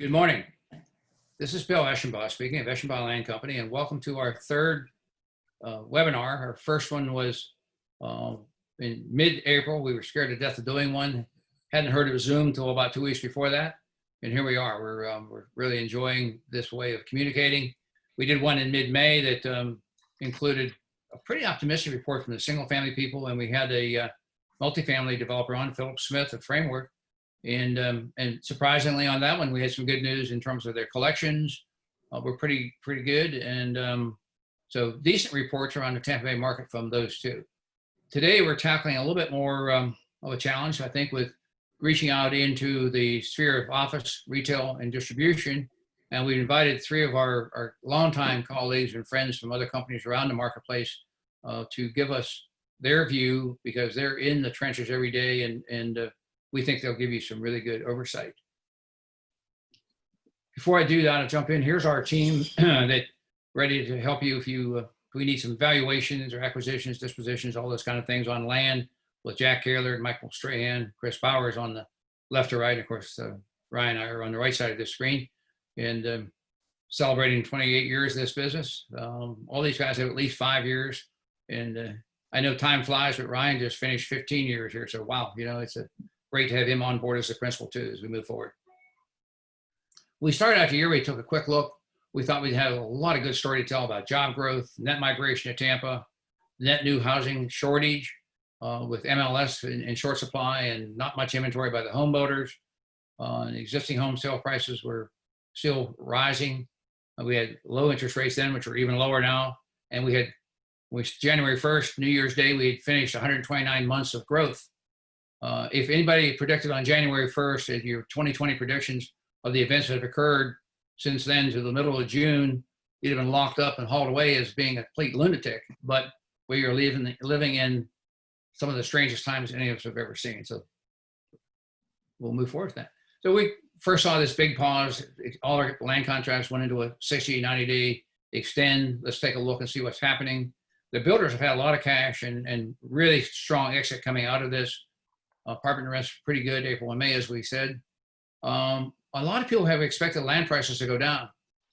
Good morning. This is Bill Eshenbaugh speaking of Eshenbaugh Land Company, and welcome to our third webinar. Our first one was in mid-April. We were scared to death of doing one. Hadn't heard of Zoom until about 2 weeks before that, and here we are. We're really enjoying this way of communicating. We did one in mid-May that included a pretty optimistic report from the single-family people, and we had a multifamily developer on, Philip Smith of Framework. And surprisingly on that one, we had some good news in terms of their collections. We're pretty good. And so decent reports around the Tampa Bay market from those two. Today, we're tackling a little bit more of a challenge, I think, with reaching out into the sphere of office, retail, and distribution. And we invited three of our longtime colleagues and friends from other companies around the marketplace to give us their view, because they're in the trenches every day, and we think they'll give you some really good oversight. Before I do that, I'll jump in. Here's our team that's ready to help you if we need some valuations or acquisitions, dispositions, all those kind of things on land, with Jack Kaler and Michael Strahan, Chris Bowers on the left to right. Of course, Ryan and I are on the right side of this screen, and celebrating 28 years of this business. All these guys have at least 5 years, and I know time flies, but Ryan just finished 15 years here. So wow, it's great to have him on board as a principal too as we move forward. We started out the year, we took a quick look. We thought we'd have a lot of good story to tell about job growth, net migration to Tampa, net new housing shortage with MLS in short supply and not much inventory by the home builders. Existing home sale prices were still rising. We had low interest rates then, which are even lower now. And January 1st, New Year's Day, we had finished 129 months of growth. If anybody predicted on January 1st at your 2020 predictions of the events that have occurred since then to the middle of June, you'd have been locked up and hauled away as being a complete lunatic. But we are living in some of the strangest times any of us have ever seen. So we'll move forward with that. So we first saw this big pause. All our land contracts went into a 60, 90-day extend. Let's take a look and see what's happening. The builders have had a lot of cash and really strong exit coming out of this. Apartment rents pretty good April and May, as we said. A lot of people have expected land prices to go down.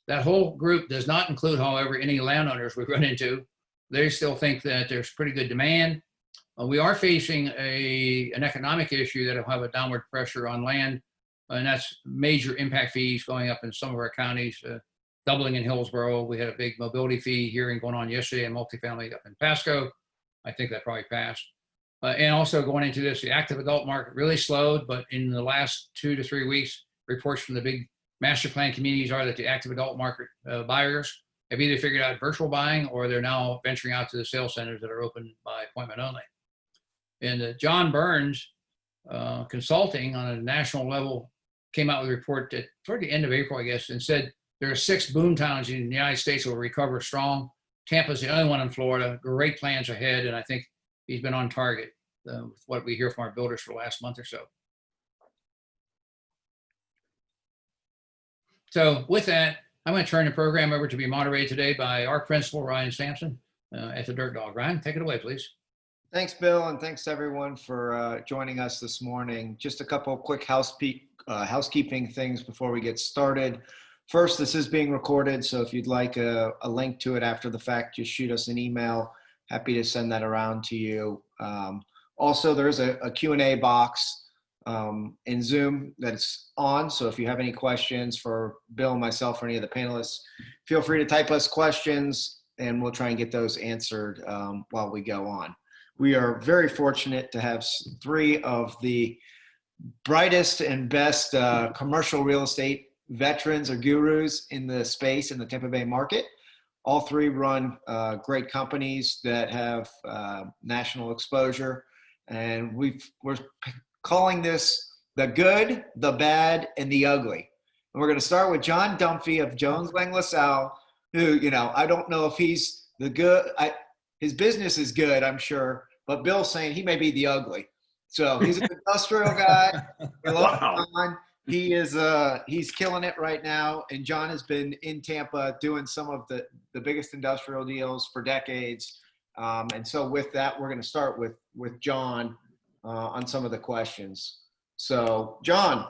That whole group does not include, however, any landowners we've run into. They still think that there's pretty good demand. We are facing an economic issue that will have a downward pressure on land, and that's major impact fees going up in some of our counties, doubling in Hillsborough. We had a big mobility fee hearing going on yesterday in multifamily up in Pasco. I think that probably passed. And also going into this, the active adult market really slowed, but in the last 2 to 3 weeks, reports from the big master plan communities are that the active adult market buyers have either figured out virtual buying or they're now venturing out to the sales centers that are open by appointment only. And John Burns Consulting on a national level came out with a report that toward the end of April, I guess, and said there are 6 boom towns in the United States that will recover strong. Tampa's the only one in Florida. Great plans ahead, and I think he's been on target with what we hear from our builders for the last month or so. So with that, I'm going to turn the program over to be moderated today by our principal, Ryan Sampson, at the Dirt Dog. Ryan, take it away, please. Thanks, Bill, and thanks everyone for joining us this morning. Just a couple of quick housekeeping things before we get started. First, this is being recorded, so if you'd like a link to it after the fact, just shoot us an email. Happy to send that around to you. Also, there is a Q&A box in Zoom that's on. So if you have any questions for Bill, myself, or any of the panelists, feel free to type us questions and we'll try and get those answered while we go on. We are very fortunate to have 3 of the brightest and best commercial real estate veterans or gurus in the space in the Tampa Bay market. All 3 run great companies that have national exposure. And we're calling this the good, the bad, and the ugly. And we're going to start with John Dunphy of Jones Lang LaSalle, who, I don't know if he's the good. His business is good, I'm sure, but Bill's saying he may be the ugly. So he's an industrial guy. Wow. He's killing it right now. And John has been in Tampa doing some of the biggest industrial deals for decades. And so with that, we're going to start with John on some of the questions. So John,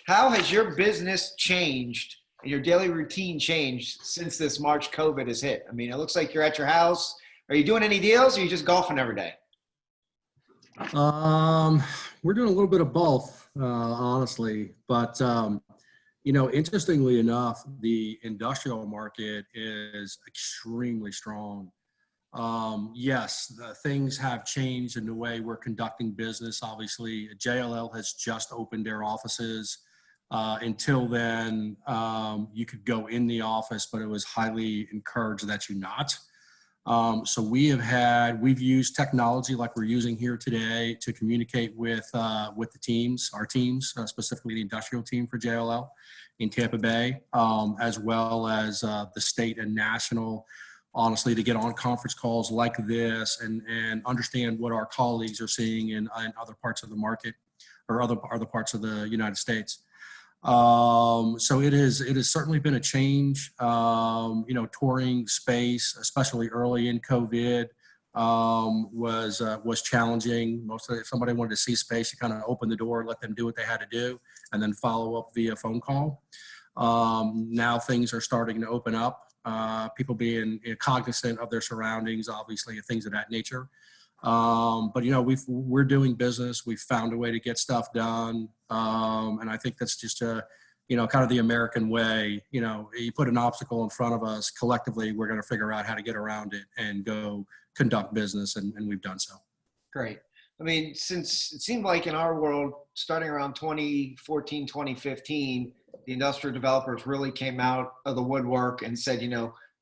how has your business changed and your daily routine changed since this March COVID has hit? I mean, it looks like you're at your house. Are you doing any deals or are you just golfing every day? Um, we're doing a little bit of both, honestly. But interestingly enough, the industrial market is extremely strong. Yes, things have changed in the way we're conducting business. Obviously, JLL has just opened their offices. Until then, you could go in the office, but it was highly encouraged that you not. So we've used technology like we're using here today to communicate with the teams, our teams, specifically the industrial team for JLL in Tampa Bay, as well as the state and national, honestly, to get on conference calls like this and understand what our colleagues are seeing in other parts of the market or other parts of the United States. So it has certainly been a change. Touring space, especially early in COVID, was challenging. Mostly, if somebody wanted to see space, you kind of open the door, let them do what they had to do, and then follow up via phone call. Now things are starting to open up. People being cognizant of their surroundings, obviously, and things of that nature. But we're doing business. We've found a way to get stuff done, and I think that's just kind of the American way. You put an obstacle in front of us, collectively, we're going to figure out how to get around it and go conduct business, and we've done so. Great. I mean, since it seemed like in our world, starting around 2014, 2015, the industrial developers really came out of the woodwork and said,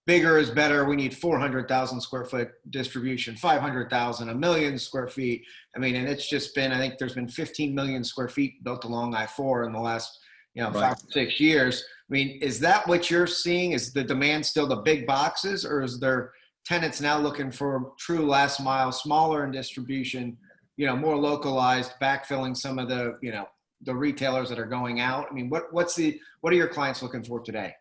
bigger is better. We need 400,000 square foot distribution, 500,000, a million square feet. I mean, and it's just been, I think there's been 15 million square feet built along I-4 in the last, Right. 5 or 6 years. I mean, is that what you're seeing? Is the demand still the big boxes, or is there tenants now looking for true last mile, smaller in distribution, more localized, backfilling some of the, the retailers that are going out? I mean, what are your clients looking for today?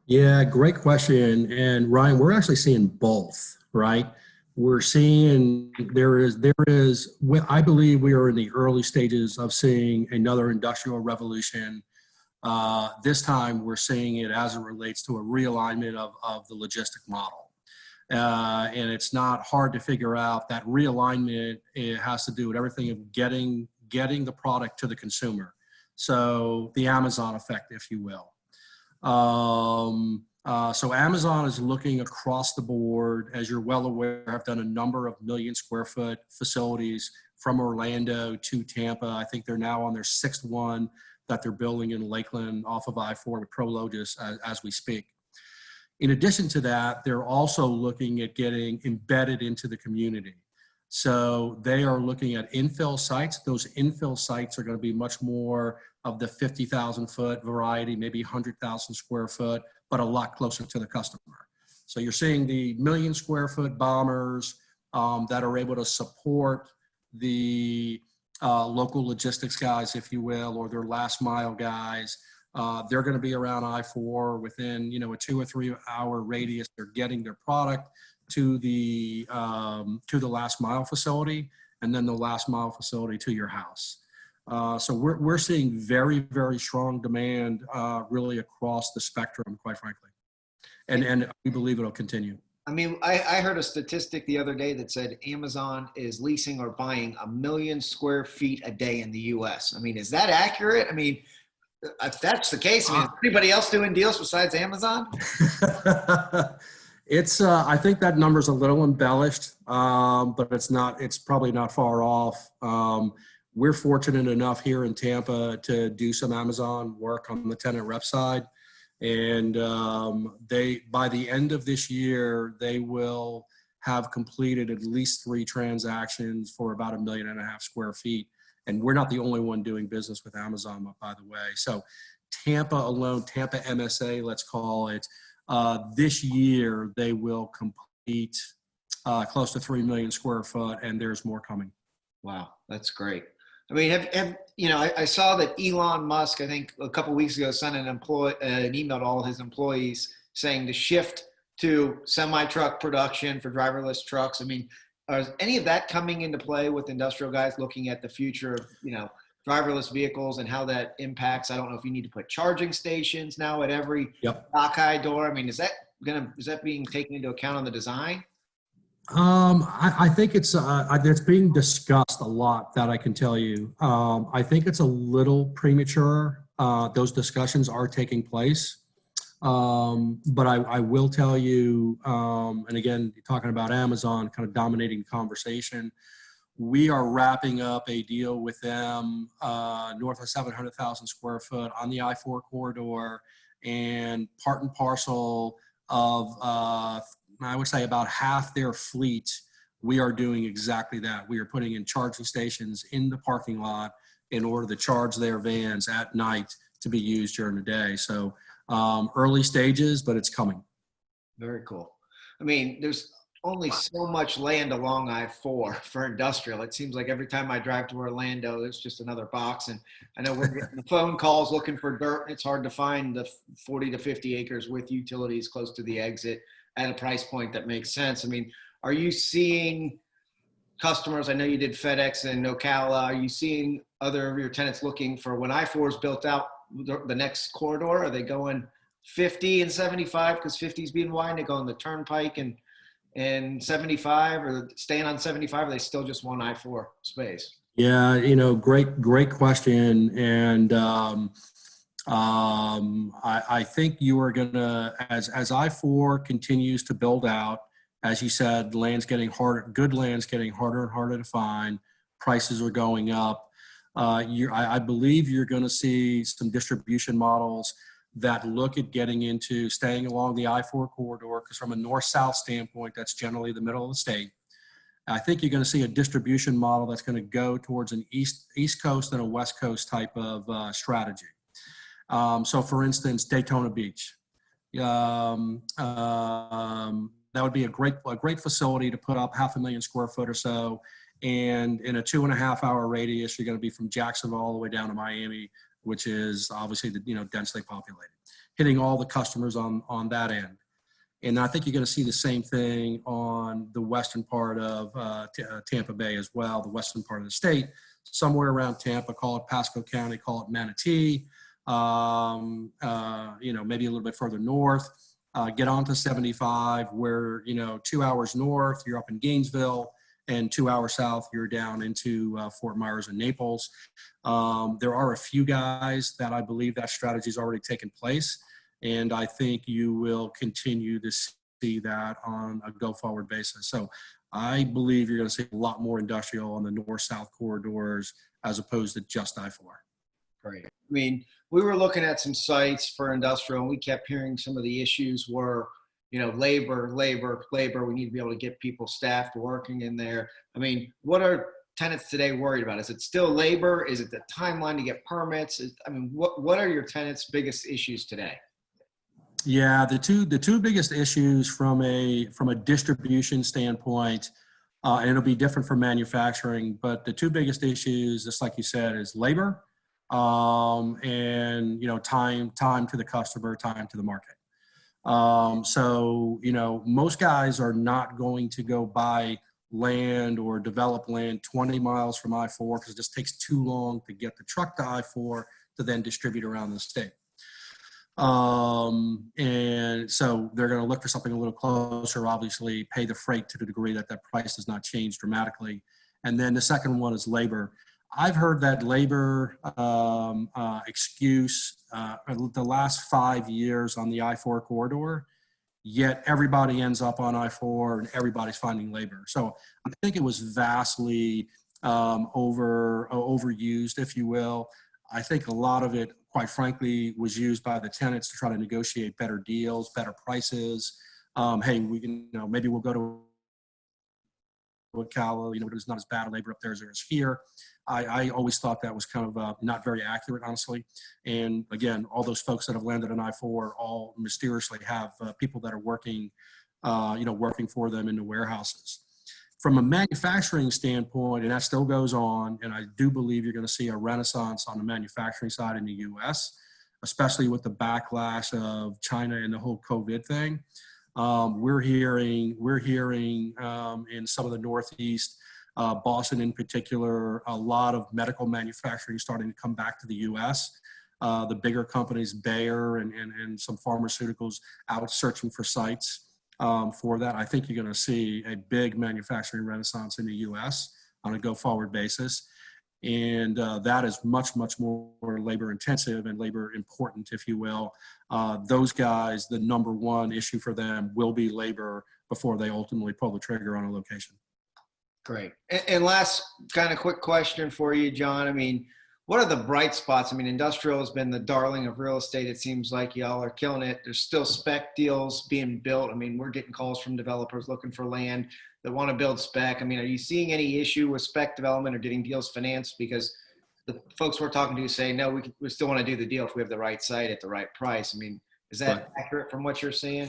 Yeah, great question. And Ryan, we're actually seeing both, right? We're seeing I believe we are in the early stages of seeing another industrial revolution. This time we're seeing it as it relates to a realignment of the logistic model. And it's not hard to figure out that realignment. It has to do with everything of getting the product to the consumer. So the Amazon effect, if you will. So Amazon is looking across the board. As you're well aware, I've done a number of million square foot facilities from Orlando to Tampa. I think they're now on their 6th one that they're building in Lakeland off of I-4 with Prologis as we speak. In addition to that, they're also looking at getting embedded into the community. So they are looking at infill sites. Those infill sites are going to be much more of the 50,000 foot variety, maybe 100,000 square foot, but a lot closer to the customer. So you're seeing the million square foot bombers that are able to support the local logistics guys, if you will, or their last mile guys. They're going to be around I-4 within, a 2 or 3 hour radius. They're getting their product to the last mile facility, and then the last mile facility to your house. So we're seeing very, very strong demand really across the spectrum, quite frankly, and we believe it'll continue. I mean, I heard a statistic the other day that said Amazon is leasing or buying 1 million square feet a day in the U.S. I mean, is that accurate? I mean, if that's the case, I mean, is anybody else doing deals besides Amazon? I think that number's a little embellished, but it's probably not far off. We're fortunate enough here in Tampa to do some Amazon work on the tenant rep side. And by the end of this year, they will have completed at least 3 transactions for about 1.5 million square feet. And we're not the only one doing business with Amazon, by the way. So Tampa alone, Tampa MSA, let's call it, this year they will complete close to 3 million square foot, and there's more coming. Wow, that's great. I mean, I saw that Elon Musk, I think a couple of weeks ago, sent an email to all his employees saying to shift to semi-truck production for driverless trucks. I mean, is any of that coming into play with industrial guys looking at the future of, driverless vehicles and how that impacts. I don't know if you need to put charging stations now at every Yep. dock door. I mean, is that being taken into account on the design? I think it's being discussed a lot, that I can tell you. I think it's a little premature. Those discussions are taking place. But I will tell you, and again, talking about Amazon kind of dominating the conversation, we are wrapping up a deal with them north of 700,000 square foot on the I-4 corridor, and part and parcel of, I would say about half their fleet, we are doing exactly that. We are putting in charging stations in the parking lot in order to charge their vans at night to be used during the day. So early stages, but it's coming. Very cool. I mean, there's only so much land along I-4 for industrial. It seems like every time I drive to Orlando, there's just another box. And I know we're getting the phone calls looking for dirt. It's hard to find the 40 to 50 acres with utilities close to the exit at a price point that makes sense. I mean, are you seeing customers? I know you did FedEx and Ocala. Are you seeing other of your tenants looking for, when I-4 is built out, the next corridor? Are they going 50 and 75 because 50 is being widened? They go on the Turnpike and 75, or staying on 75? Or they still just want I-4 space? Yeah, great question. And I think you are gonna, as I-4 continues to build out, as you said, land's getting harder, good land's getting harder and harder to find. Prices are going up. I believe you're going to see some distribution models that look at getting into staying along the I-4 corridor, because from a north-south standpoint, that's generally the middle of the state. I think you're going to see a distribution model that's going to go towards an East Coast and a West Coast type of strategy. So, for instance, Daytona Beach. That would be a great facility to put up 500,000 square foot or so. And in a 2.5 hour radius, you're going to be from Jacksonville all the way down to Miami, which is obviously densely populated, hitting all the customers on that end. And I think you're going to see the same thing on the western part of Tampa Bay as well, the western part of the state, somewhere around Tampa, call it Pasco County, call it Manatee, maybe a little bit further north, get on to 75 where, 2 hours north, you're up in Gainesville, and 2 hours south, you're down into Fort Myers and Naples. There are a few guys that I believe that strategy has already taken place. And I think you will continue to see that on a go-forward basis. So I believe you're going to see a lot more industrial on the north-south corridors as opposed to just I-4. Great. I mean, we were looking at some sites for industrial, and we kept hearing some of the issues were, labor. We need to be able to get people staffed working in there. I mean, what are tenants today worried about? Is it still labor? Is it the timeline to get permits? What are your tenants' biggest issues today? Yeah, the two biggest issues from a distribution standpoint, and it'll be different from manufacturing, but the two biggest issues, just like you said, is labor, and time to the customer, time to the market. So most guys are not going to go buy land or develop land 20 miles from I-4 because it just takes too long to get the truck to I-4 to then distribute around the state. And so they're going to look for something a little closer, obviously pay the freight to the degree that price does not change dramatically. And then the second one is labor. I've heard that labor excuse the last 5 years on the I-4 corridor, yet everybody ends up on I-4 and everybody's finding labor. So I think it was vastly overused, if you will. I think a lot of it, quite frankly, was used by the tenants to try to negotiate better deals, better prices. Hey, we can, maybe we'll go to Ocala, there's not as bad a labor up there as there is here. I always thought that was kind of not very accurate, honestly. And again, all those folks that have landed on I-4 all mysteriously have people that are working, working for them in the warehouses. From a manufacturing standpoint, and that still goes on, and I do believe you're going to see a renaissance on the manufacturing side in the U.S., especially with the backlash of China and the whole COVID thing. We're hearing in some of the Northeast Boston in particular, a lot of medical manufacturing starting to come back to the U.S. The bigger companies, Bayer and some pharmaceuticals out searching for sites for that. I think you're going to see a big manufacturing renaissance in the U.S. on a go-forward basis. And that is much, much more labor intensive and labor important, if you will. Those guys, the number one issue for them will be labor before they ultimately pull the trigger on a location. Great. And last kind of quick question for you, John. I mean, what are the bright spots? I mean, industrial has been the darling of real estate. It seems like y'all are killing it. There's still spec deals being built. I mean, we're getting calls from developers looking for land that want to build spec. I mean, are you seeing any issue with spec development or getting deals financed? Because the folks we're talking to say, no, we still want to do the deal if we have the right site at the right price. I mean, is that accurate from what you're seeing?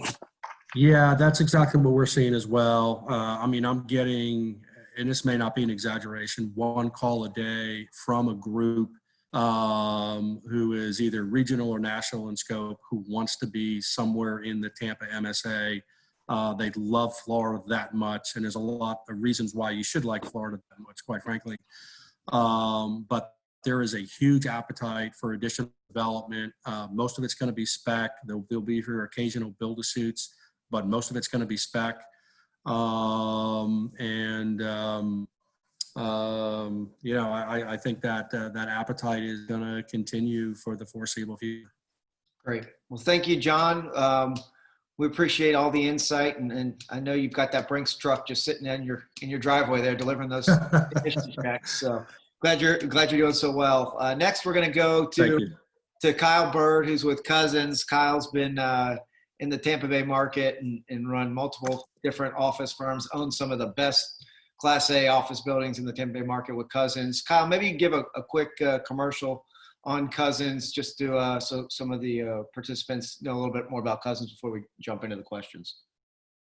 Yeah, that's exactly what we're seeing as well. I mean, I'm getting, and this may not be an exaggeration, one call a day from a group who is either regional or national in scope, who wants to be somewhere in the Tampa MSA. They love Florida that much, and there's a lot of reasons why you should like Florida that much, quite frankly. But there is a huge appetite for additional development. Most of it's going to be spec. There'll be your occasional build-to-suits, but most of it's going to be spec. You know, I think that that appetite is going to continue for the foreseeable future. Great. Well, thank you, John. We appreciate all the insight, and I know you've got that Brinks truck just sitting in your driveway there, delivering those checks. So glad you're doing so well. Next, we're going to go to Kyle Bird, who's with Cousins. Kyle's been in the Tampa Bay market and run multiple different office firms, owns some of the best Class A office buildings in the Tampa Bay market with Cousins. Kyle, maybe you can give a quick commercial on Cousins, just to so some of the participants know a little bit more about Cousins before we jump into the questions.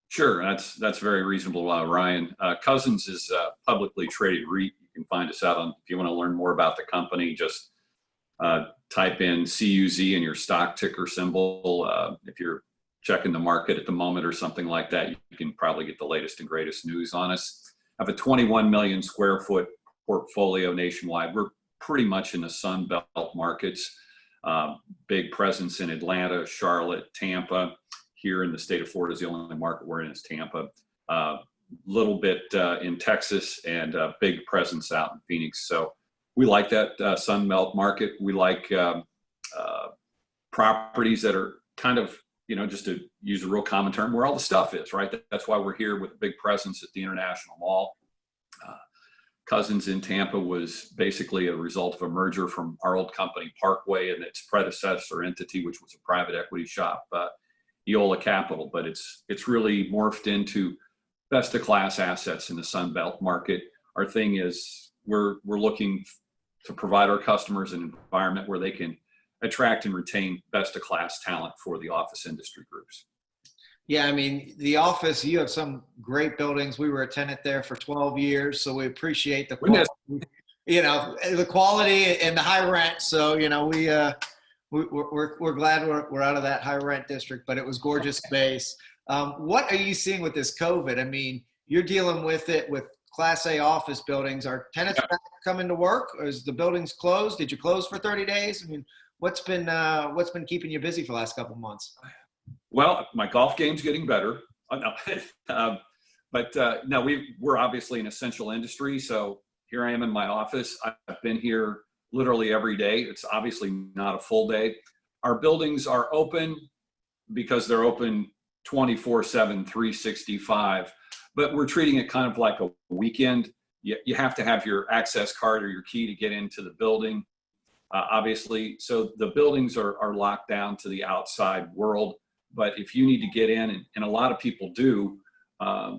Sure, that's very reasonable, Ryan. Cousins is a publicly traded REIT. You can find us out on, if you want to learn more about the company, just type in CUZ in your stock ticker symbol. If you're checking the market at the moment or something like that, you can probably get the latest and greatest news on us. I have a 21 million square foot portfolio nationwide. We're pretty much in the Sun Belt markets. Big presence in Atlanta, Charlotte, Tampa. Here in the state of Florida is the only market we're in is Tampa. Little bit in Texas, and a big presence out in Phoenix. So we like that Sun Belt market. We like properties that are kind of, you know, just to use a real common term, where all the stuff is, right? That's why we're here with a big presence at the International Mall. Cousins in Tampa was basically a result of a merger from our old company, Parkway, and its predecessor entity, which was a private equity shop, Eola Capital. But it's really morphed into best-of-class assets in the Sun Belt market. Our thing is we're looking to provide our customers an environment where they can attract and retain best-of-class talent for the office industry groups. Yeah, I mean, the office, you have some great buildings. We were a tenant there for 12 years, so we appreciate the quality, you know, the quality and the high rent. So, you know, we're glad we're out of that high rent district, but it was gorgeous space. What are you seeing with this COVID? I mean, you're dealing with it with Class A office buildings. Are tenants back coming to work, or is the buildings closed? Did you close for 30 days? I mean, what's been keeping you busy for the last couple of months? Well, my golf game's getting better. No, we're obviously an essential industry. So here I am in my office. I've been here literally every day. It's obviously not a full day. Our buildings are open because they're open 24/7, 365. But we're treating it kind of like a weekend. You have to have your access card or your key to get into the building, obviously. So the buildings are locked down to the outside world. But if you need to get in, and a lot of people do,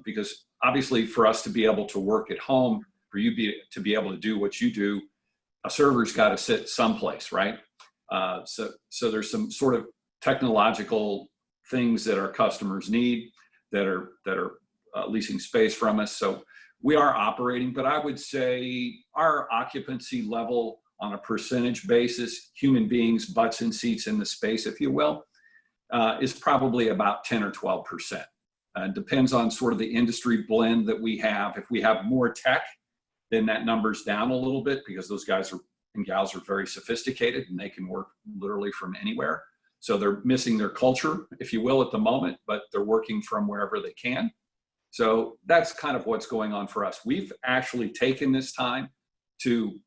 because obviously for us to be able to work at home, for you to be able to do what you do, a server's got to sit someplace, right? So there's some sort of technological things that our customers need that are leasing space from us. So we are operating, but I would say our occupancy level on a percentage basis, human beings, butts and seats in the space, if you will, is probably about 10 or 12%. Depends on sort of the industry blend that we have. If we have more tech then that number's down a little bit because those guys and gals are very sophisticated and they can work literally from anywhere. So they're missing their culture, if you will, at the moment, but they're working from wherever they can. So that's kind of what's going on for us. We've actually taken this time to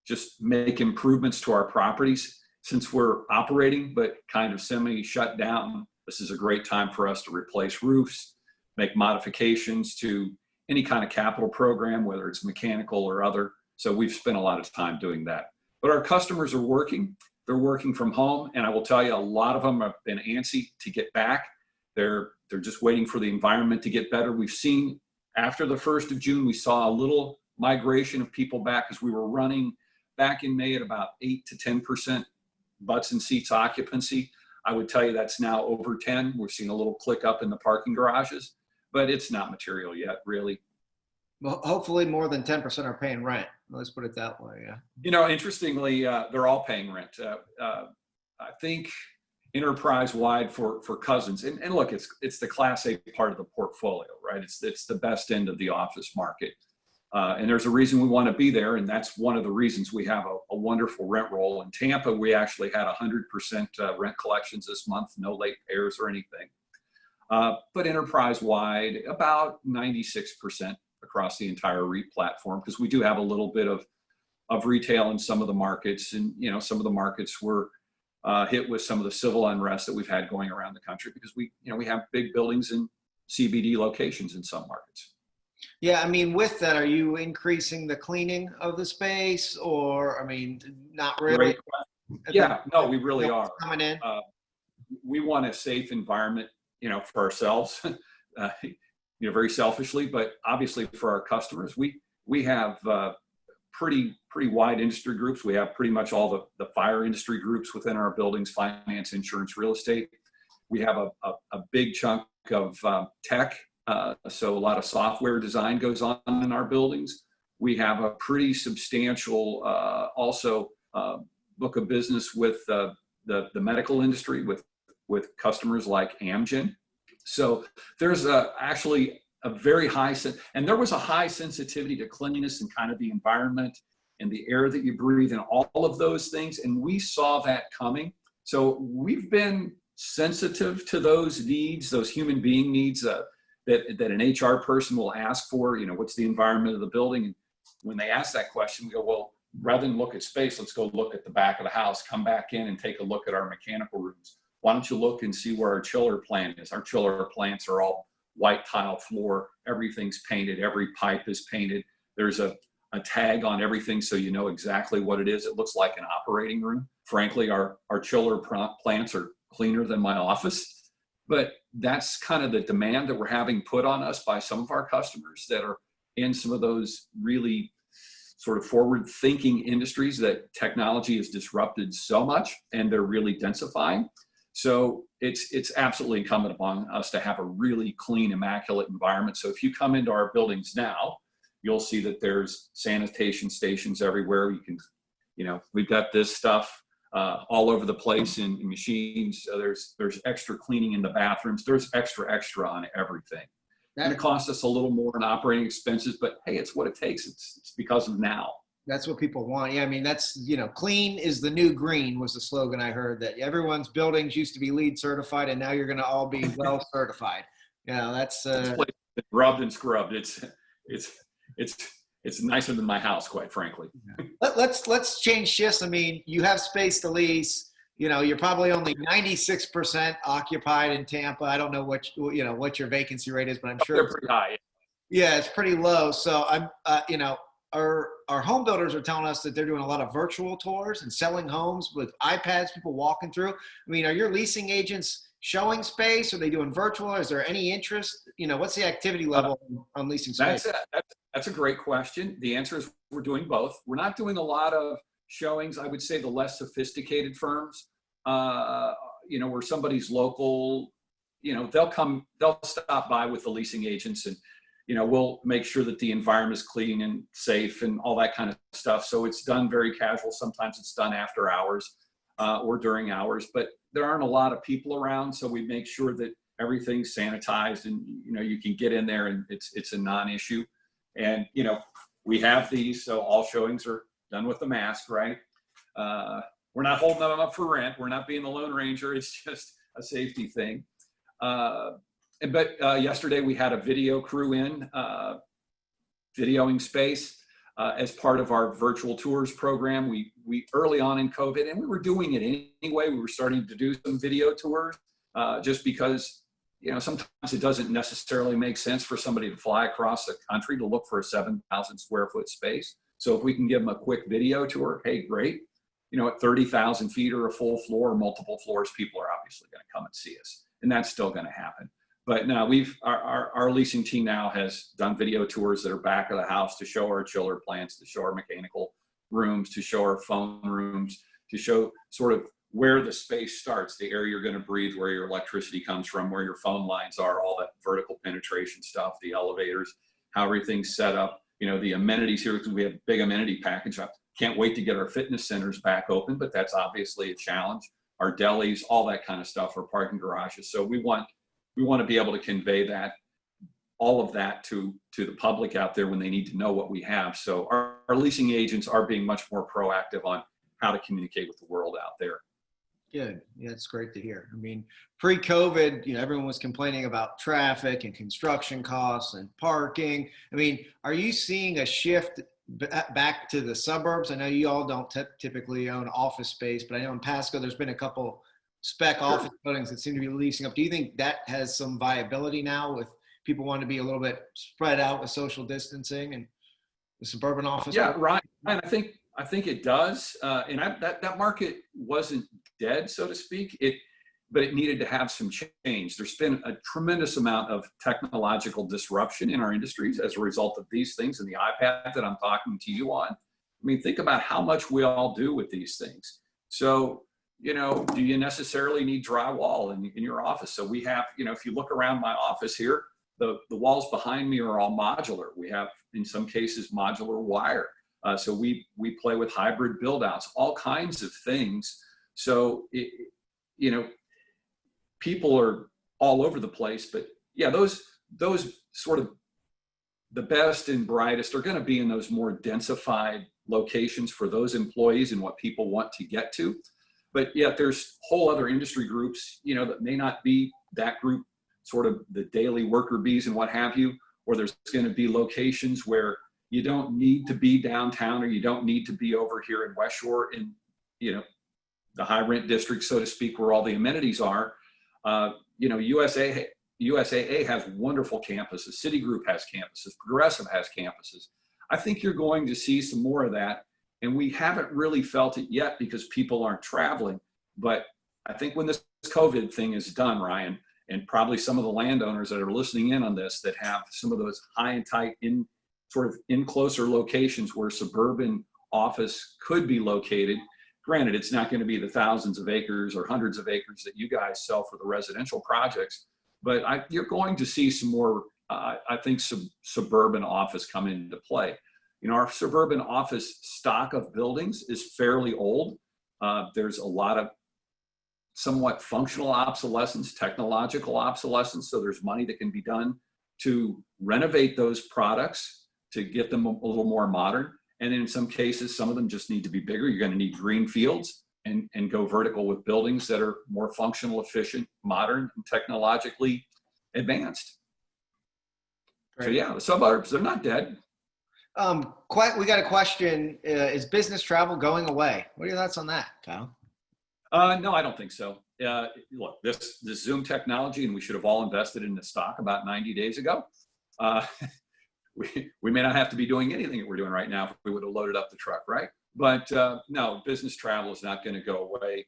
just make improvements to our properties. Since we're operating, but kind of semi-shut down, this is a great time for us to replace roofs, make modifications to any kind of capital program, whether it's mechanical or other. So we've spent a lot of time doing that. But our customers are working. They're working from home. And I will tell you, a lot of them have been antsy to get back. They're just waiting for the environment to get better. We've seen after the 1st of June, we saw a little migration of people back as we were running back in May at about 8 to 10% butts and seats occupancy. I would tell you that's now over 10. We're seeing a little click up in the parking garages, but it's not material yet, really. Well, hopefully more than 10% are paying rent. Let's put it that way. Yeah. You know, interestingly, they're all paying rent. I think enterprise-wide for Cousins, and look, it's the Class A part of the portfolio, right? It's the best end of the office market. And there's a reason we want to be there, and that's one of the reasons we have a wonderful rent roll. In Tampa, we actually had 100% rent collections this month, no late payers or anything. But enterprise-wide, about 96% across the entire REIT platform, because we do have a little bit of retail in some of the markets, and some of the markets were hit with some of the civil unrest that we've had going around the country, because we have big buildings in CBD locations in some markets. Yeah, I mean, with that, are you increasing the cleaning of the space, or, I mean, not really? Yeah, no, we really are. Coming in. We want a safe environment, for ourselves, very selfishly, but obviously for our customers. We have pretty wide industry groups. We have pretty much all the fire industry groups within our buildings: finance, insurance, real estate. We have a big chunk of tech. So a lot of software design goes on in our buildings. We have a pretty substantial also book of business with the medical industry with customers like Amgen. So there's actually a very high and there was a high sensitivity to cleanliness and kind of the environment and the air that you breathe and all of those things. And we saw that coming. So we've been sensitive to those needs, those human being needs that an HR person will ask for, what's the environment of the building? And when they ask that question, we go, well, rather than look at space, let's go look at the back of the house, come back in and take a look at our mechanical rooms. Why don't you look and see where our chiller plant is? Our chiller plants are all white tile floor. Everything's painted. Every pipe is painted. There's a tag on everything so you know exactly what it is. It looks like an operating room. Frankly, our chiller plants are cleaner than my office. But that's kind of the demand that we're having put on us by some of our customers that are in some of those really sort of forward-thinking industries that technology has disrupted so much, and they're really densifying. So it's absolutely incumbent upon us to have a really clean, immaculate environment. So if you come into our buildings now, you'll see that there's sanitation stations everywhere. You can, we've got this stuff all over the place in machines. There's extra cleaning in the bathrooms. There's extra on everything. And it costs us a little more in operating expenses, but hey, it's what it takes. It's because of now. That's what people want. Yeah, I mean, that's, clean is the new green was the slogan I heard, that everyone's buildings used to be LEED certified and now you're going to all be well certified. That's rubbed and scrubbed. It's nicer than my house, quite frankly. Let's change shifts. I mean, you have space to lease. You're probably only 96% occupied in Tampa. I don't know what your vacancy rate is, but I'm sure they're pretty high. Yeah, it's pretty low. So I'm, our home builders are telling us that they're doing a lot of virtual tours and selling homes with iPads, people walking through. I mean, are your leasing agents showing space? Are they doing virtual? Is there any interest? What's the activity level on leasing space? That's a great question. The answer is we're doing both. We're not doing a lot of showings. I would say the less sophisticated firms, where somebody's local, they'll stop by with the leasing agents and, we'll make sure that the environment is clean and safe and all that kind of stuff. So it's done very casual. Sometimes it's done after hours or during hours, but there aren't a lot of people around. So we make sure that everything's sanitized and, you can get in there and it's a non-issue. And, we have these, so all showings are done with the mask, right? We're not holding them up for rent. We're not being the Lone Ranger. It's just a safety thing. But yesterday we had a video crew in, videoing space as part of our virtual tours program. We early on in COVID, and we were doing it anyway. We were starting to do some video tours just because, you know, sometimes it doesn't necessarily make sense for somebody to fly across the country to look for a 7,000 square foot space. So if we can give them a quick video tour, hey, great. You know, at 30,000 feet or a full floor or multiple floors, people are obviously going to come and see us, and that's still going to happen. But now our leasing team now has done video tours that are back of the house to show our chiller plants, to show our mechanical rooms, to show our phone rooms, to show sort of where the space starts, the air you're going to breathe, where your electricity comes from, where your phone lines are, all that vertical penetration stuff, the elevators, how everything's set up, you know, the amenities here, because we have a big amenity package. I can't wait to get our fitness centers back open, but that's obviously a challenge. Our delis, all that kind of stuff, our parking garages. So we want to be able to convey that, all of that to the public out there when they need to know what we have. So our leasing agents are being much more proactive on how to communicate with the world out there. Good. Yeah, it's great to hear. I mean, pre-COVID, you know, everyone was complaining about traffic and construction costs and parking. I mean, are you seeing a shift back to the suburbs? I know you all don't typically own office space, but I know in Pasco there's been a couple spec office buildings that seem to be leasing up. Do you think that has some viability now with people wanting to be a little bit spread out with social distancing and the suburban office? Yeah, right. And I think it does. And that market wasn't dead, so to speak. But it needed to have some change. There's been a tremendous amount of technological disruption in our industries as a result of these things and the iPad that I'm talking to you on. I mean, think about how much we all do with these things. So, you know, do you necessarily need drywall in your office? So we have, you know, if you look around my office here, the walls behind me are all modular. We have, in some cases, modular wire. So we play with hybrid build outs, all kinds of things. So, you know, people are all over the place, but yeah, those sort of the best and brightest are going to be in those more densified locations for those employees and what people want to get to. But yet there's whole other industry groups, you know, that may not be that group, sort of the daily worker bees and what have you, or there's going to be locations where you don't need to be downtown or you don't need to be over here in West Shore in, you know, the high rent district, so to speak, where all the amenities are. You know, USAA has wonderful campuses. Citigroup has campuses. Progressive has campuses. I think you're going to see some more of that. And we haven't really felt it yet because people aren't traveling. But I think when this COVID thing is done, Ryan, and probably some of the landowners that are listening in on this that have some of those high and tight in closer locations where suburban office could be located. Granted, it's not going to be the thousands of acres or hundreds of acres that you guys sell for the residential projects, but you're going to see some more, I think, suburban office come into play. You know, our suburban office stock of buildings is fairly old. There's a lot of somewhat functional obsolescence, technological obsolescence, so there's money that can be done to renovate those products to get them a little more modern. And in some cases, some of them just need to be bigger. You're going to need green fields and go vertical with buildings that are more functional, efficient, modern, and technologically advanced. Great. So yeah, the suburbs, they're not dead. We got a question. Is business travel going away? What are your thoughts on that, Kyle? No, I don't think so. Look, this Zoom technology, and we should have all invested in the stock about 90 days ago. We may not have to be doing anything that we're doing right now if we would have loaded up the truck, right? But no, business travel is not going to go away.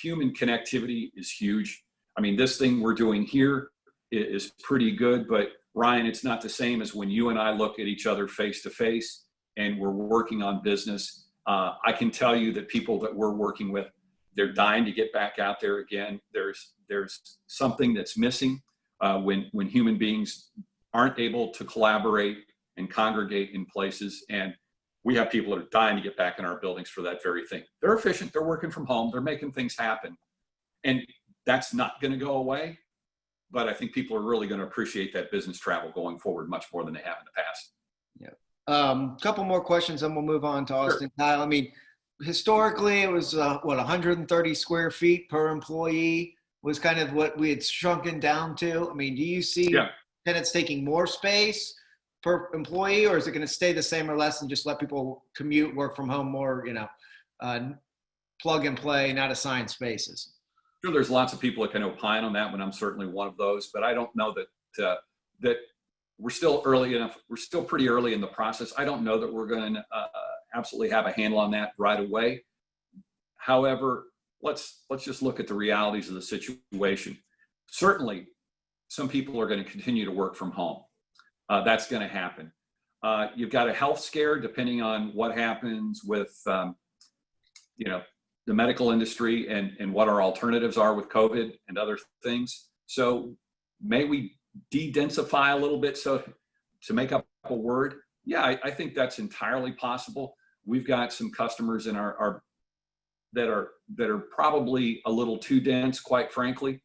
Human connectivity is huge. I mean, this thing we're doing here is pretty good, but Ryan, it's not the same as when you and I look at each other face to face and we're working on business. I can tell you that people that we're working with, they're dying to get back out there again. There's something that's missing when human beings aren't able to collaborate and congregate in places. And we have people that are dying to get back in our buildings for that very thing. They're efficient, they're working from home, they're making things happen. And that's not going to go away. But I think people are really going to appreciate that business travel going forward much more than they have in the past. Yeah. Couple more questions, then we'll move on to Sure. Austin. Kyle, I mean, historically, it was what 130 square feet per employee was kind of what we had shrunken down to. I mean, do you see Yeah. tenants taking more space per employee, or is it going to stay the same or less and just let people commute, work from home more, plug and play, not assign spaces? Sure, there's lots of people that can opine on that one. I'm certainly one of those, but I don't know that we're still early enough. We're still pretty early in the process. I don't know that we're going to absolutely have a handle on that right away. However, let's just look at the realities of the situation. Certainly, some people are going to continue to work from home. That's going to happen. You've got a health scare, depending on what happens with, the medical industry and what our alternatives are with COVID and other things. So may we de-densify a little bit so to make up a word? Yeah, I think that's entirely possible. We've got some customers in our that are probably a little too dense, quite frankly,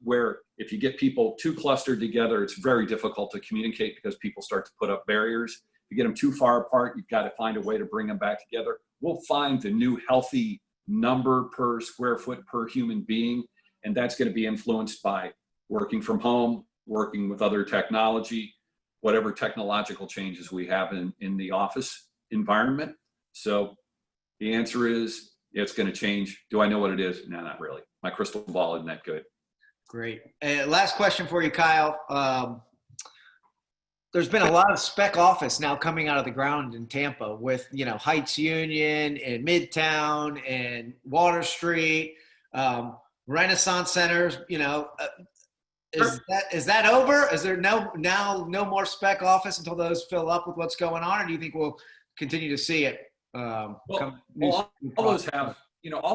where if you get people too clustered together, it's very difficult to communicate because people start to put up barriers. If you get them too far apart, you've got to find a way to bring them back together. We'll find the new healthy number per square foot per human being, and that's going to be influenced by working from home, working with other technology, whatever technological changes we have in the office environment. So the answer is it's going to change. Do I know what it is? No, not really. My crystal ball isn't that good. Great. Last question for you, Kyle. There's been a lot of spec office now coming out of the ground in Tampa with, Heights Union and Midtown and Water Street, Renaissance Centers, is that over? Is there no more spec office until those fill up with what's going on? Or do you think we'll continue to see it? All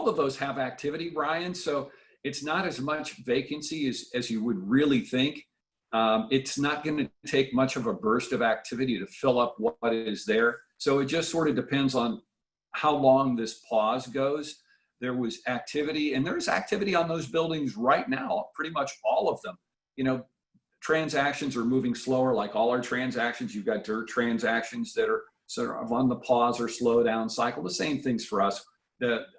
of those have activity, Brian. So it's not as much vacancy as you would really think. It's not going to take much of a burst of activity to fill up what is there. So it just sort of depends on how long this pause goes. There was activity, and there's activity on those buildings right now, pretty much all of them. Transactions are moving slower, like all our transactions. You've got dirt transactions that are sort of on the pause or slow down cycle. The same things for us.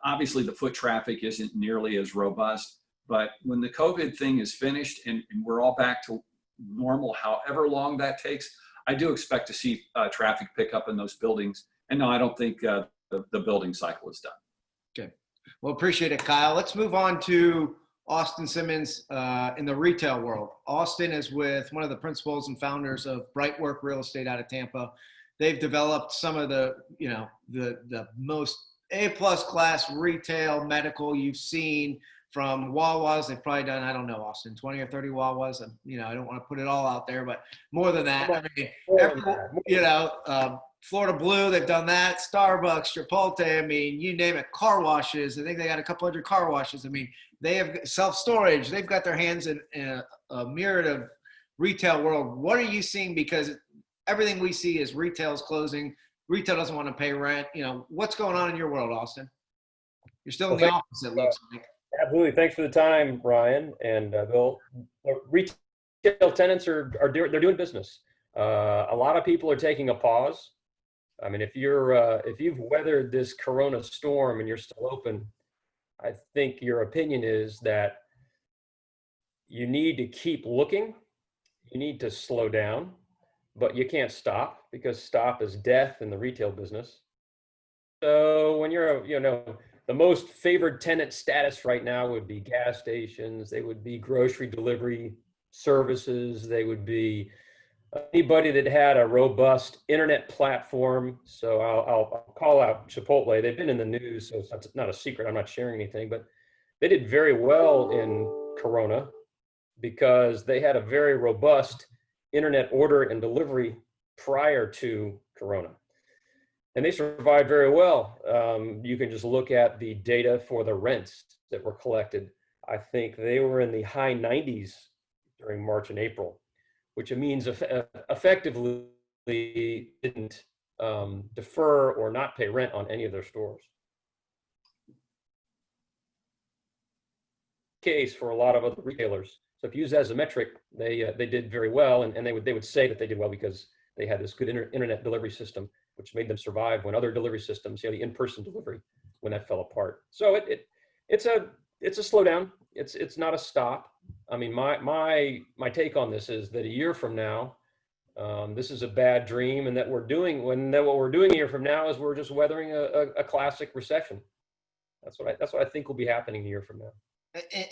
Obviously, the foot traffic isn't nearly as robust, but when the COVID thing is finished and we're all back to normal, however long that takes, I do expect to see traffic pick up in those buildings. And no, I don't think the building cycle is done. Okay. Well, appreciate it, Kyle. Let's move on to Austin Simmons in the retail world. Austin is with one of the principals and founders of Brightwork Real Estate out of Tampa. They've developed some of the most A-plus class retail medical you've seen, from Wawas. They've probably done, I don't know, Austin, 20 or 30 Wawas. I don't want to put it all out there, but more than that. Florida Blue, they've done that. Starbucks, Chipotle, you name it. Car washes. I think they got a couple hundred car washes. They have self-storage. They've got their hands in a myriad of retail world. What are you seeing? Because everything we see is retail's closing. Retail doesn't want to pay rent. What's going on in your world, Austin? You're still in the office, it looks like. Absolutely. Thanks for the time, Ryan and Bill. Retail tenants they're doing business. A lot of people are taking a pause. If you've weathered this Corona storm and you're still open, I think your opinion is that you need to keep looking. You need to slow down, but you can't stop, because stop is death in the retail business. So when you're, the most favored tenant status right now would be gas stations. They would be grocery delivery services. They would be anybody that had a robust internet platform. So I'll call out Chipotle. They've been in the news, so it's not a secret. I'm not sharing anything, but they did very well in Corona because they had a very robust internet order and delivery prior to Corona. And they survived very well. You can just look at the data for the rents that were collected. I think they were in the high 90s during March and April, which means effectively didn't defer or not pay rent on any of their stores. Case for a lot of other retailers. So if you use that as a metric, they did very well, and they would say that they did well because They had this good internet delivery system, which made them survive when other delivery systems, the in-person delivery, when that fell apart. So it's a slowdown. It's not a stop. I mean, my take on this is that a year from now, this is a bad dream, and that what we're doing a year from now is we're just weathering a classic recession. That's what I think will be happening a year from now.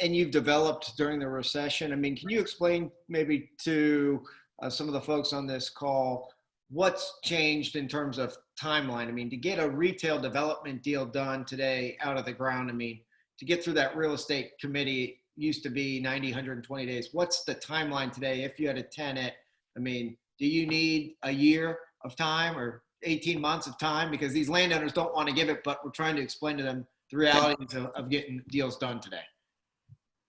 And you've developed during the recession. I mean, can you explain maybe to some of the folks on this call what's changed in terms of timeline? I mean, to get a retail development deal done today out of the ground, I mean, to get through that real estate committee used to be 90, 120 days. What's the timeline today if you had a tenant? I mean, do you need a year of time or 18 months of time? Because these landowners don't want to give it, but we're trying to explain to them the realities of getting deals done today.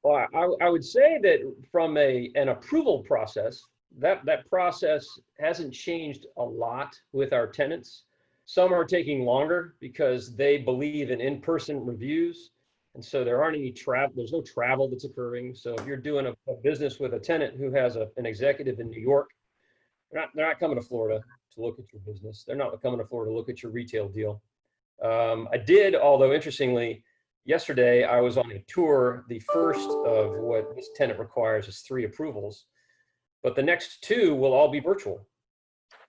Well, I would say that from an approval process, that process hasn't changed a lot with our tenants. Some are taking longer because they believe in in-person reviews. And so there aren't any there's no travel that's occurring. So if you're doing a business with a tenant who has an executive in New York, they're not coming to Florida to look at your business. They're not coming to Florida to look at your retail deal. I did, although interestingly, yesterday I was on a tour. The first of what this tenant requires is 3 approvals, but the next 2 will all be virtual.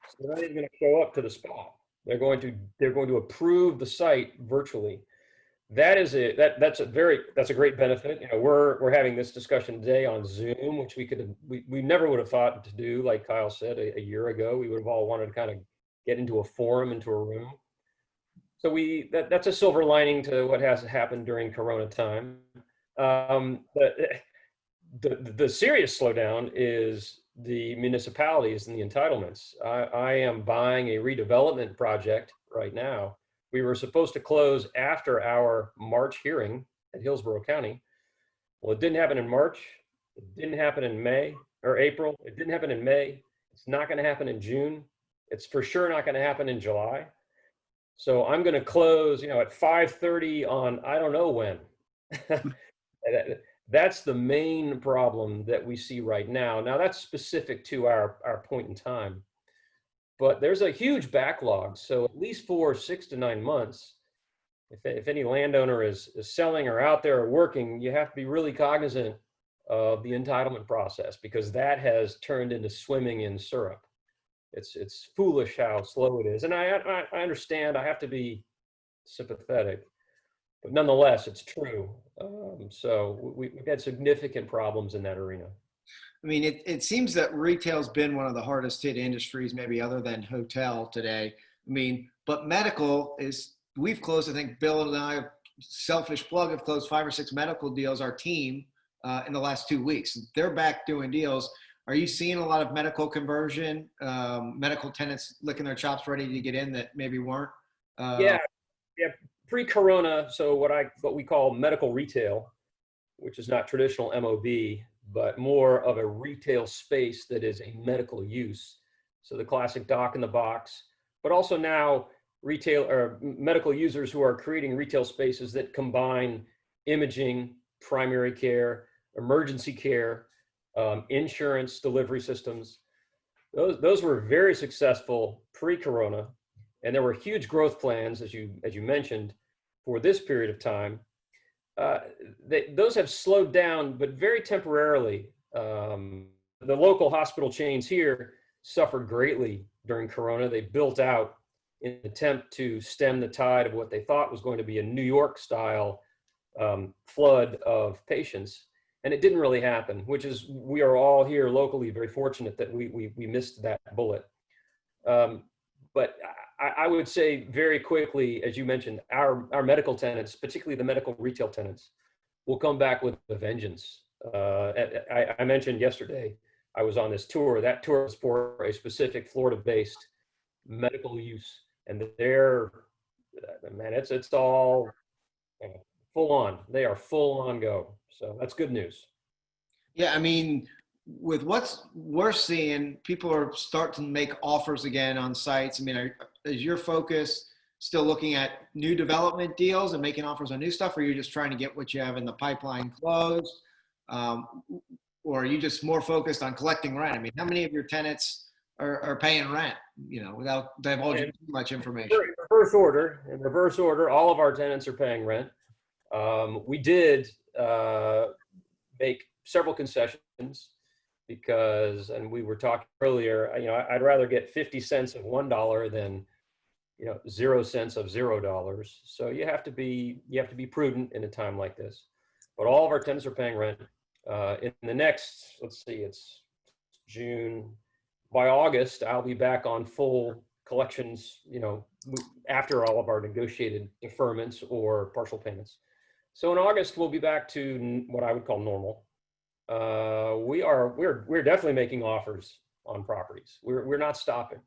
So they're not even going to show up to the spot. They're going to approve the site virtually. That's a great benefit. We're having this discussion today on Zoom, which we never would have thought to do. Like Kyle said, a year ago, we would have all wanted to kind of get into a forum, into a room. So that's a silver lining to what has happened during Corona time. But the serious slowdown is the municipalities and the entitlements. I am buying a redevelopment project right now. We were supposed to close after our March hearing at Hillsborough County. Well, it didn't happen in March. It didn't happen in May or April. It didn't happen in May. It's not going to happen in June. It's for sure not going to happen in July. So I'm going to close, at 5:30 on I don't know when. That's the main problem that we see right now. Now that's specific to our point in time, but there's a huge backlog. So at least for 6 to 9 months, if any landowner is selling or out there or working, you have to be really cognizant of the entitlement process, because that has turned into swimming in syrup. It's foolish how slow it is. And I understand, I have to be sympathetic, but nonetheless, it's true. So we've had significant problems in that arena. I mean, it seems that retail's been one of the hardest hit industries, maybe other than hotel today. I mean, but medical we've closed, I think Bill and I, selfish plug, have closed 5 or 6 medical deals, our team, in the last 2 weeks. They're back doing deals. Are you seeing a lot of medical conversion, medical tenants licking their chops ready to get in that maybe weren't? Yeah. Pre-corona, so what we call medical retail, which is not traditional MOB, but more of a retail space that is a medical use. So the classic dock in the box, but also now retail or medical users who are creating retail spaces that combine imaging, primary care, emergency care, insurance delivery systems. Those were very successful pre-corona, and there were huge growth plans, as you mentioned, for this period of time. Those have slowed down, but very temporarily. The local hospital chains here suffered greatly during corona. They built out in an attempt to stem the tide of what they thought was going to be a New York style flood of patients. And it didn't really happen, which is, we are all here locally very fortunate that we missed that bullet. But I would say very quickly, as you mentioned, our medical tenants, particularly the medical retail tenants, will come back with a vengeance. I mentioned yesterday, I was on this tour. That tour was for a specific Florida-based medical use, and it's all full on. They are full on go. So that's good news. Yeah, I mean, with what we're seeing, people are starting to make offers again on sites. I mean, is your focus still looking at new development deals and making offers on new stuff, or are you just trying to get what you have in the pipeline closed? Or are you just more focused on collecting rent? I mean, how many of your tenants are paying rent, without divulging too much information. In reverse order, all of our tenants are paying rent. We did make several concessions because, and we were talking earlier, I'd rather get 50 cents of $1 than 0 cents of $0. So you have to be prudent in a time like this. But all of our tenants are paying rent. In the next, let's see, it's June. By August, I'll be back on full collections, after all of our negotiated deferments or partial payments. So in August, we'll be back to what I would call normal. We're definitely making offers on properties. We're not stopping.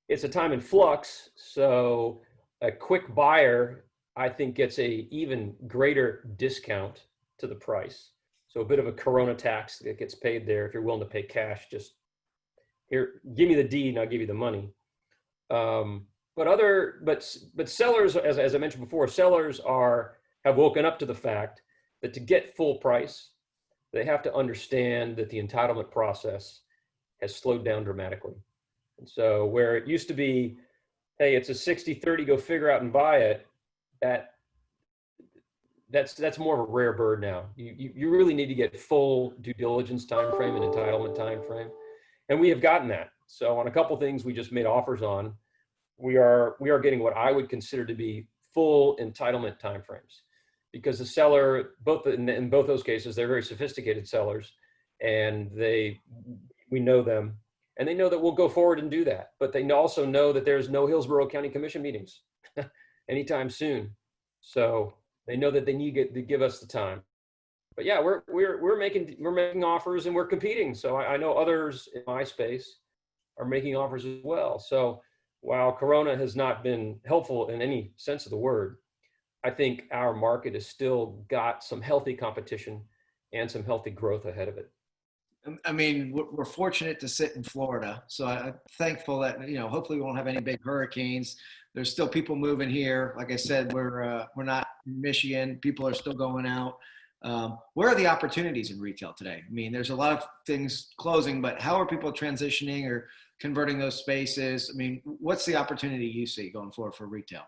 It's a time in flux. So a quick buyer, I think, gets a even greater discount to the price. So a bit of a Corona tax that gets paid there. If you're willing to pay cash, just here, give me the deed and I'll give you the money. But sellers, as I mentioned before, sellers have woken up to the fact that to get full price, they have to understand that the entitlement process has slowed down dramatically. And so where it used to be, hey, it's a 60-30, go figure out and buy it, that's more of a rare bird now. You really need to get full due diligence time frame and entitlement time frame. And we have gotten that. So on a couple things we just made offers on, we are getting what I would consider to be full entitlement timeframes, because the seller, in both those cases, they're very sophisticated sellers, and we know them, and they know that we'll go forward and do that. But they also know that there's no Hillsborough County Commission meetings anytime soon, so they know that they need to give us the time. But yeah, we're making offers and we're competing. So I know others in my space are making offers as well. So while Corona has not been helpful in any sense of the word, I think our market has still got some healthy competition and some healthy growth ahead of it. I mean, we're fortunate to sit in Florida, so I'm thankful that, hopefully we won't have any big hurricanes. There's still people moving here. Like I said, we're not in Michigan. People are still going out. Where are the opportunities in retail today? I mean, there's a lot of things closing, but how are people transitioning or converting those spaces? I mean, what's the opportunity you see going forward for retail?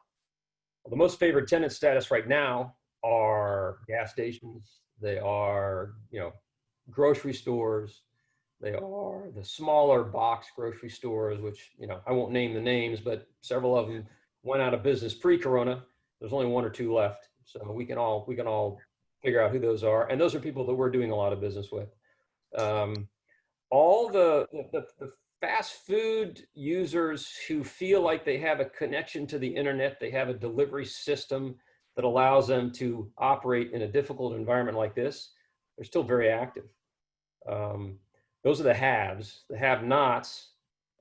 Well, the most favored tenant status right now are gas stations. They are, grocery stores. They are the smaller box grocery stores, which, I won't name the names, but several of them went out of business pre-Corona. There's only one or two left. So we can all figure out who those are. And those are people that we're doing a lot of business with. All the fast food users who feel like they have a connection to the internet, they have a delivery system that allows them to operate in a difficult environment like this, they're still very active. Those are the haves. The have-nots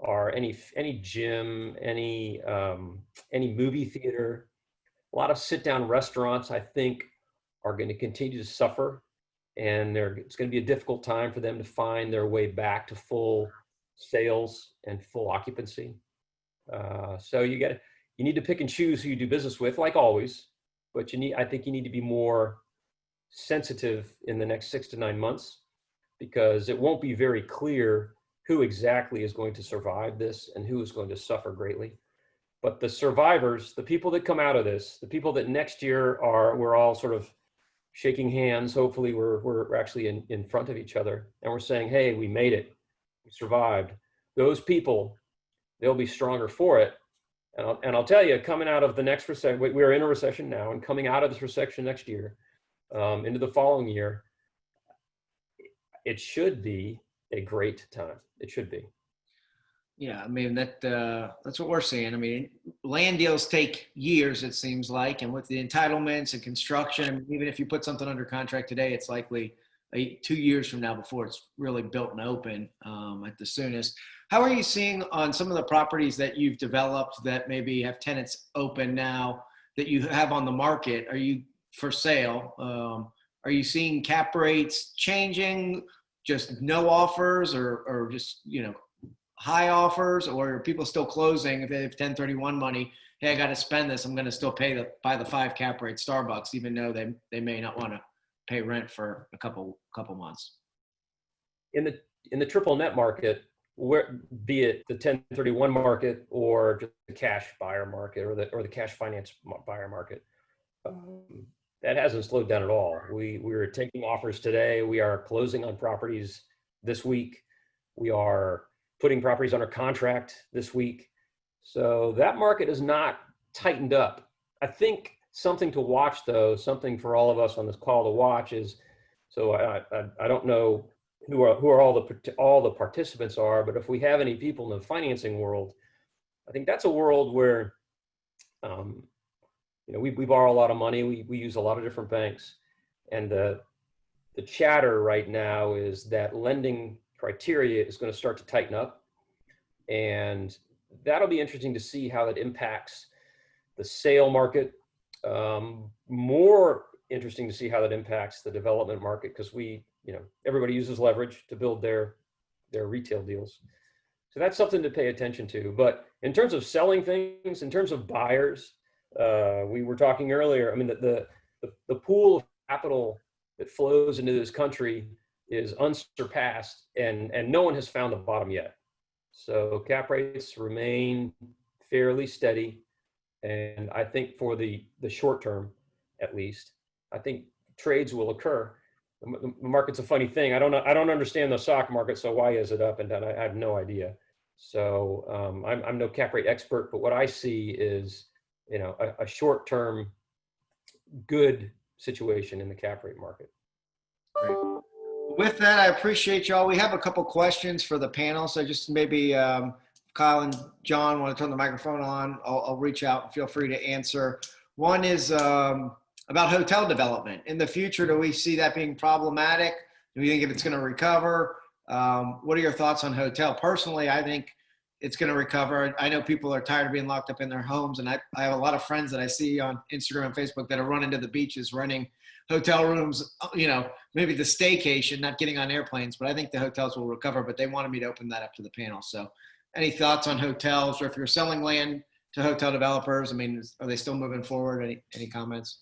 are any gym, any movie theater. A lot of sit-down restaurants, I think, are going to continue to suffer, and it's going to be a difficult time for them to find their way back to full sales and full occupancy. So you need to pick and choose who you do business with, like always, but I think you need to be more sensitive in the next 6 to 9 months, because it won't be very clear who exactly is going to survive this and who is going to suffer greatly. But the survivors, the people that come out of this, the people that next year we're all sort of shaking hands. Hopefully we're actually in front of each other and we're saying, hey, we made it, we survived. Those people, they'll be stronger for it. And I'll tell you, coming out of the next recession, we're in a recession now, and coming out of this recession next year, into the following year, it should be a great time. It should be. Yeah, I mean, that's what we're seeing. I mean, land deals take years, it seems like, and with the entitlements and construction, I mean, even if you put something under contract today, it's likely 2 years from now before it's really built and open, at the soonest. How are you seeing on some of the properties that you've developed that maybe have tenants open now that you have on the market? Are you for sale? Are you seeing cap rates changing, just no offers, or just, high offers, or are people still closing if they have 1031 money? Hey, I got to spend this. I'm going to still buy the 5 cap rate Starbucks, even though they may not want to pay rent for a couple months. in the triple net market, where be it the 1031 market or just the cash buyer market or the cash finance buyer market, that hasn't slowed down at all. We're taking offers today. We are closing on properties this week. We are putting properties under contract this week. So that market is not tightened up. I think something to watch, though, something for all of us on this call to watch is, so I don't know who all the participants are, but if we have any people in the financing world, I think that's a world where, we borrow a lot of money. We use a lot of different banks, and the chatter right now is that lending criteria is going to start to tighten up, and that'll be interesting to see how that impacts the sale market. More interesting to see how that impacts the development market, because everybody uses leverage to build their retail deals. So that's something to pay attention to. But in terms of selling things, in terms of buyers, we were talking earlier, I mean, the pool of capital that flows into this country is unsurpassed, and no one has found the bottom yet. So cap rates remain fairly steady. And I think for the short term, at least, I think trades will occur. The market's a funny thing. I don't understand the stock market, so why is it up and down? I have no idea. So I'm no cap rate expert, but what I see is, a short term good situation in the cap rate market. Great. With that, I appreciate y'all. We have a couple questions for the panel, so just maybe Kyle and John want to turn the microphone on. I'll reach out and feel free to answer. One is about hotel development. In the future, do we see that being problematic? Do we think if it's going to recover? What are your thoughts on hotel? Personally, I think it's going to recover. I know people are tired of being locked up in their homes, and I have a lot of friends that I see on Instagram and Facebook that are running to the beaches, renting hotel rooms, maybe the staycation, not getting on airplanes, but I think the hotels will recover, but they wanted me to open that up to the panel. So any thoughts on hotels, or if you're selling land to hotel developers, I mean, are they still moving forward? Any comments?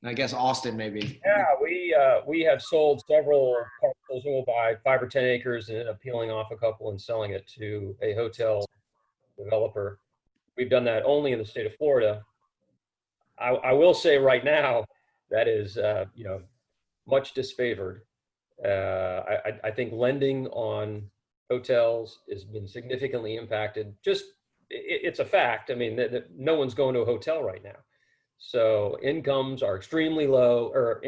And I guess Austin maybe. Yeah, we have sold several parcels. We'll buy 5 or 10 acres and end up peeling off a couple and selling it to a hotel developer. We've done that only in the state of Florida. I will say right now that is, much disfavored. I think lending on hotels has been significantly impacted. It's a fact. I mean, that no one's going to a hotel right now. So incomes are extremely low, or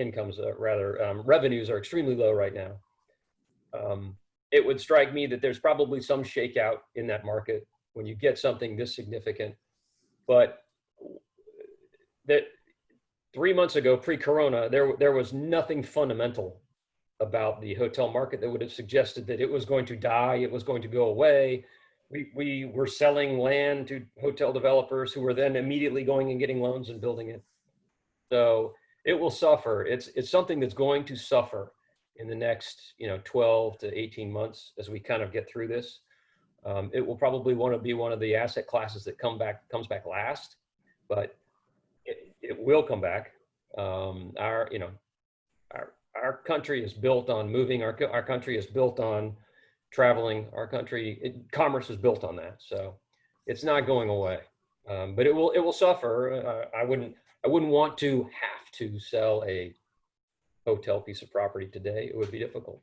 revenues are extremely low right now. It would strike me that there's probably some shakeout in that market when you get something this significant. But that 3 months ago, pre-corona, there was nothing fundamental about the hotel market that would have suggested that it was going to die, it was going to go away. We were selling land to hotel developers who were then immediately going and getting loans and building it. So it will suffer. It's something that's going to suffer in the next 12 to 18 months as we kind of get through this. It will probably want to be one of the asset classes that comes back last, but it will come back. Our country is built on moving. Our country is built on traveling. Commerce is built on that. So it's not going away, but it will suffer. I wouldn't want to have to sell a hotel piece of property today. It would be difficult.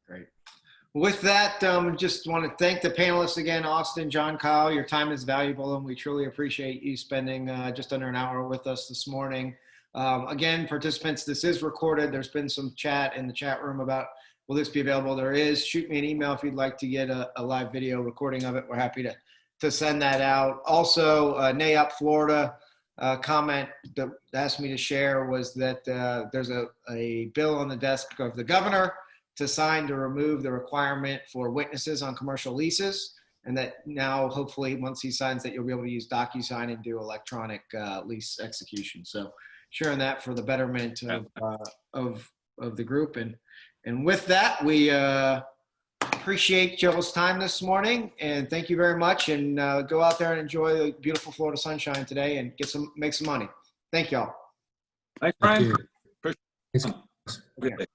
Great. With that, just want to thank the panelists again, Austin, John, Kyle. Your time is valuable, and we truly appreciate you spending just under an hour with us this morning. Again, participants, this is recorded. There's been some chat in the chat room about, will this be available? There is. Shoot me an email if you'd like to get a live video recording of it. We're happy to send that out. Also, NAYUP Florida comment that asked me to share was that there's a bill on the desk of the governor to sign to remove the requirement for witnesses on commercial leases, and that now hopefully once he signs that, you'll be able to use DocuSign and do electronic lease execution. So sharing that for the betterment of the group. And with that, we appreciate Joe's time this morning, and thank you very much. And go out there and enjoy the beautiful Florida sunshine today and make some money. Thank y'all. Thanks, Brian. Thank you. Good day.